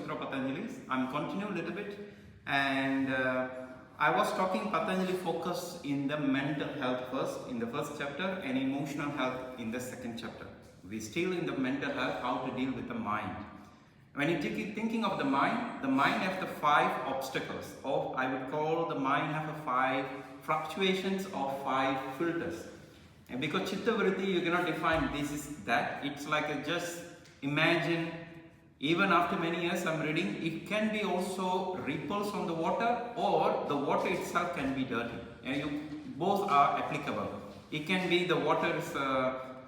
Sutra Patanjali's. I'm continuing a little bit, and I was talking Patanjali focus in the mental health first, in the first chapter, and emotional health in the second chapter. We still in the mental health, how to deal with the mind. When you keep thinking of the mind has the 5 obstacles, or I would call the mind have a 5 fluctuations or 5 filters. And because Chitta Vritti, you cannot define this is that. It's like just imagine, even after many years I'm reading, it can be also ripples on the water, or the water itself can be dirty. And both are applicable. It can be the water is,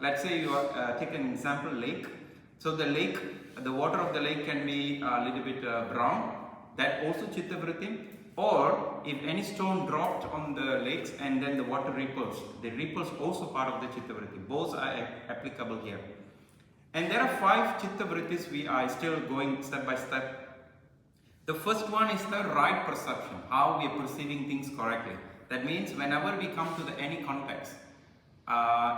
let's say you take an example, lake. So the lake, the water of the lake can be a little bit brown. That also Chitta Vritti. Or if any stone dropped on the lakes and then the water ripples, the ripples also part of the Chitta Vritti. Both are applicable here. And there are 5 Chitta Vrittis we are still going step by step. The first one is the right perception, how we are perceiving things correctly. That means whenever we come to any context,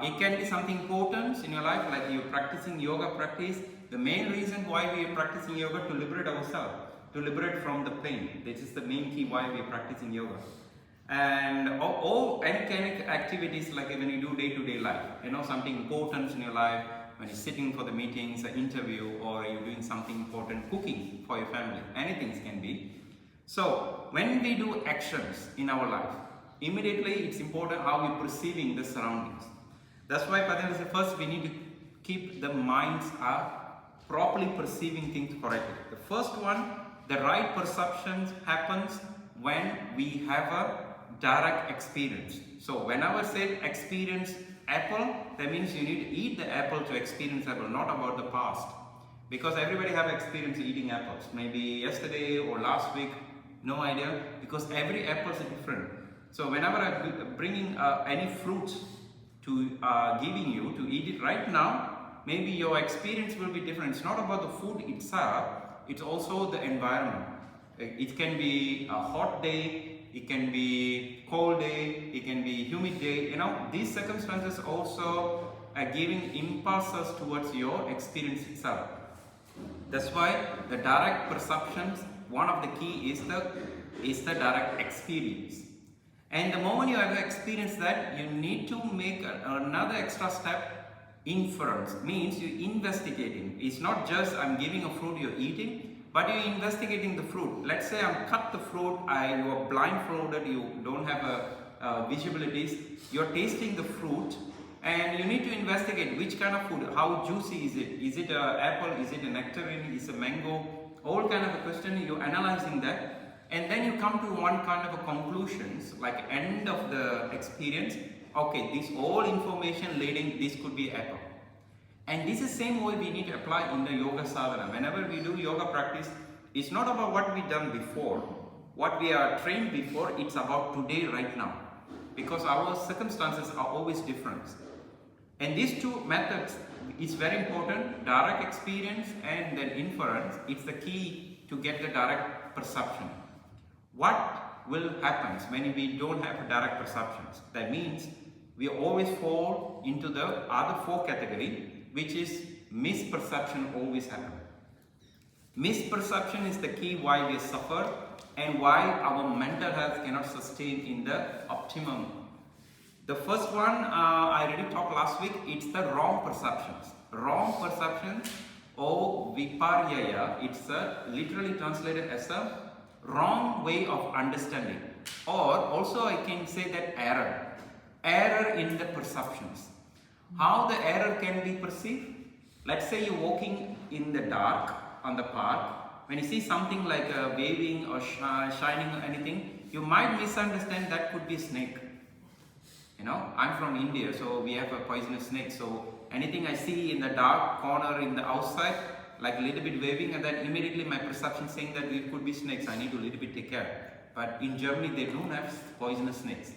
it can be something important in your life, like you're practicing yoga practice. The main reason why we are practicing yoga to liberate ourselves, to liberate from the pain. This is the main key why we are practicing yoga. And all any kind of activities like when you do day-to-day life, something important in your life, when you're sitting for the meetings, an interview, or you're doing something important, cooking for your family, anything can be. So when we do actions in our life, immediately it's important how we're perceiving the surroundings. That's why Patanjali said first we need to keep the minds properly perceiving things correctly. The first one, the right perceptions happens when we have a direct experience. So whenever I say experience apple, that means you need to eat the apple to experience apple, not about the past. Because everybody have experience eating apples. Maybe yesterday or last week, no idea, because every apple is different. So whenever I'm bringing any fruit to giving you to eat it right now, maybe your experience will be different. It's not about the food itself, it's also the environment. It can be a hot day, it can be cold day, it can be humid day. These circumstances also are giving impulses towards your experience itself. That's why the direct perceptions, one of the key is the direct experience. And the moment you have experienced that, you need to make another extra step, inference. Means you're investigating. It's not just I'm giving a fruit you're eating, but you're investigating the fruit. Let's say I'm cut the fruit, you are blindfolded, you don't have visibilities, you're tasting the fruit, and you need to investigate which kind of food, how juicy is it? Is it an apple? Is it a nectarine? Is it a mango? All kind of a question, you're analyzing that. And then you come to one kind of a conclusions, like end of the experience. Okay, this all information leading, this could be apple. And this is the same way we need to apply in the yoga sadhana. Whenever we do yoga practice, it's not about what we done before, what we are trained before, it's about today, right now. Because our circumstances are always different. And these 2 methods is very important, direct experience and then inference. It's the key to get the direct perception. What will happen when we don't have direct perceptions? That means we always fall into the other 4 category, which is misperception always happen. Misperception is the key why we suffer and why our mental health cannot sustain in the optimum. The first one I already talked last week, it's the wrong perceptions. Wrong perception or Viparyaya, it's literally translated as a wrong way of understanding, or also I can say that error in the perceptions. How the error can be perceived? Let's say you're walking in the dark on the park, when you see something like waving or shining or anything, you might misunderstand that could be a snake. I'm from India, so we have a poisonous snake, so anything I see in the dark corner in the outside, like a little bit waving, and then immediately my perception saying that it could be snakes, I need to little bit take care. But in Germany they don't have poisonous snakes.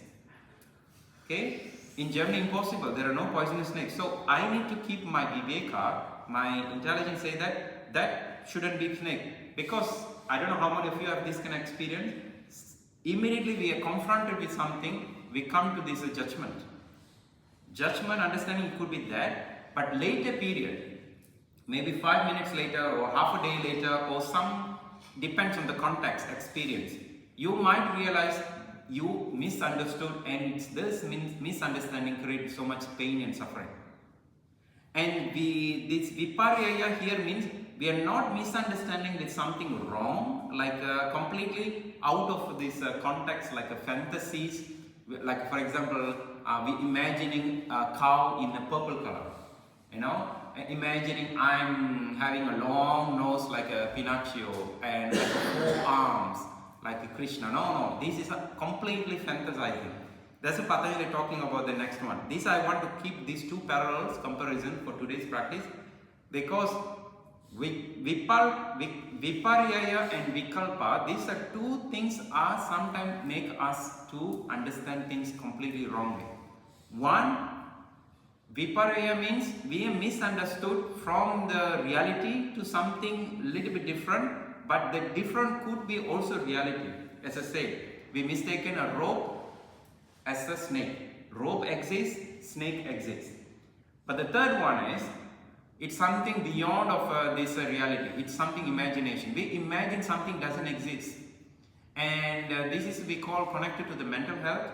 Okay? In Germany impossible, there are no poisonous snakes. So I need to keep my viveka, my intelligence say that shouldn't be snake. Because I don't know how many of you have this kind of experience. Immediately we are confronted with something, we come to this judgment. Judgment, understanding it could be that, but later period, maybe 5 minutes later or half a day later or some, depends on the context, experience, you might realize you misunderstood, and this misunderstanding creates so much pain and suffering. And this viparyaya here means we are not misunderstanding with something wrong, like completely out of this context, like a fantasies, like for example, we imagining a cow in a purple color, you know, imagining I'm having a long nose like a Pinocchio and like 4 arms like a Krishna. No, this is a completely fantasizing. That's what Patanjali talking about the next one. This I want to keep these two parallels comparison for today's practice, because Viparyaya and Vikalpa, these are two things are sometimes make us to understand things completely wrongly. One, Viparyaya means we have misunderstood from the reality to something little bit different, but the different could be also reality. As I said, we mistaken a rope as a snake. Rope exists, snake exists. But the third one is, it's something beyond of this reality. It's something imagination. We imagine something doesn't exist. And this is we call connected to the mental health.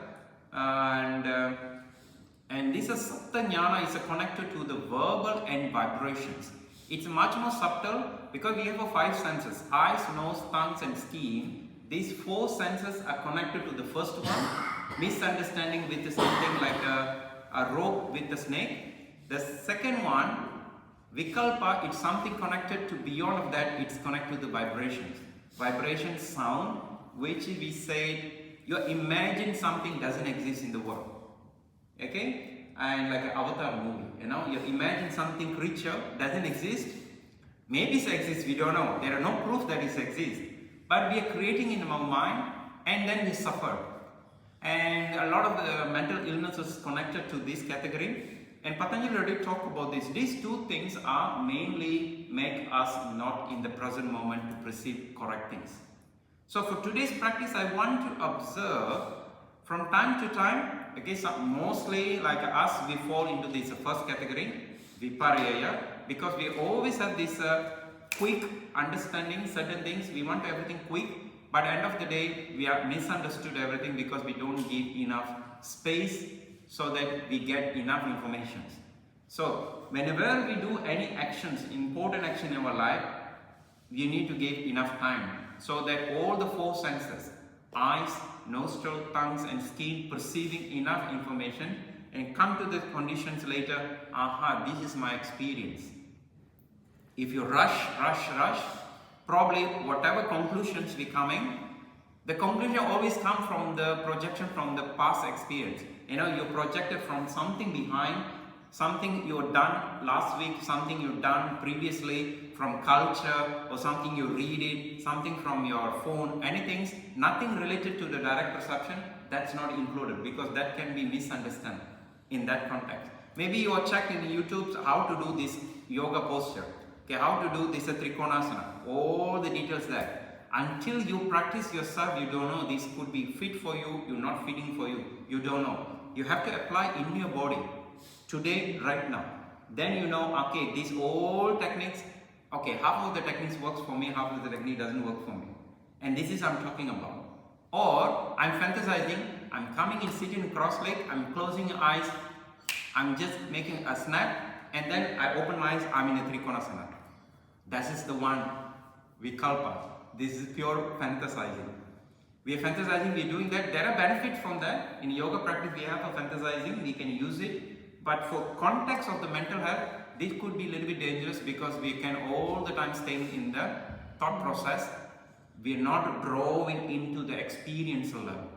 And this is Sattva Jnana is connected to the verbal and vibrations. It's much more subtle because we have 5 senses: eyes, nose, tongues and skin. These 4 senses are connected to the first one, misunderstanding with something like a rope with a snake. The second one, Vikalpa, it's something connected to beyond of that, it's connected to the vibrations. Vibration sound, which we said, you imagine something doesn't exist in the world. Okay? And like an Avatar movie, you know, you imagine something creature doesn't exist. Maybe it exists, we don't know. There are no proof that it exists. But we are creating in our mind and then we suffer. And a lot of the mental illnesses connected to this category. And Patanjali already talked about this. These 2 things are mainly make us not in the present moment to perceive correct things. So for today's practice, I want to observe from time to time, okay, so mostly like us, we fall into this first category, Viparyaya, because we always have this quick understanding certain things. We want everything quick, but at the end of the day, we are misunderstood everything because we don't give enough space so that we get enough information. So whenever we do any actions, important action in our life, we need to give enough time so that all the 4 senses, eyes, nostril, tongues and skin, perceiving enough information and come to the conditions later, aha, this is my experience. If you rush, probably whatever conclusions we coming, the conclusion always comes from the projection from the past experience. You know, you projected from something behind, something you done last week, something you done previously, from culture or something you read it, something from your phone, anything, nothing related to the direct perception, that's not included because that can be misunderstood in that context. Maybe you are checking in YouTube how to do this yoga posture, okay, how to do this trikonasana, all the details there. Until you practice yourself, you don't know this could be fit for you, you're not fitting for you, you don't know. You have to apply in your body, today, right now. Then you know, okay, these all techniques, okay, half of the techniques works for me, half of the technique doesn't work for me. And this is I'm talking about. Or I'm fantasizing, I'm coming in sitting cross-legged, I'm closing eyes, I'm just making a snap, and then I open my eyes, I'm in a trikonasana. That is the one, Vikalpa. This is pure fantasizing. We are fantasizing, we are doing that. There are benefits from that. In yoga practice, we have a fantasizing, we can use it. But for context of the mental health, this could be a little bit dangerous because we can all the time stay in the thought process. We are not drawing into the experience level.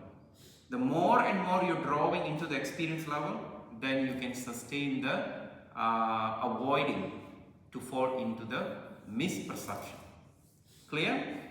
The more and more you're drawing into the experience level, then you can sustain the avoiding to fall into the misperception. Clear?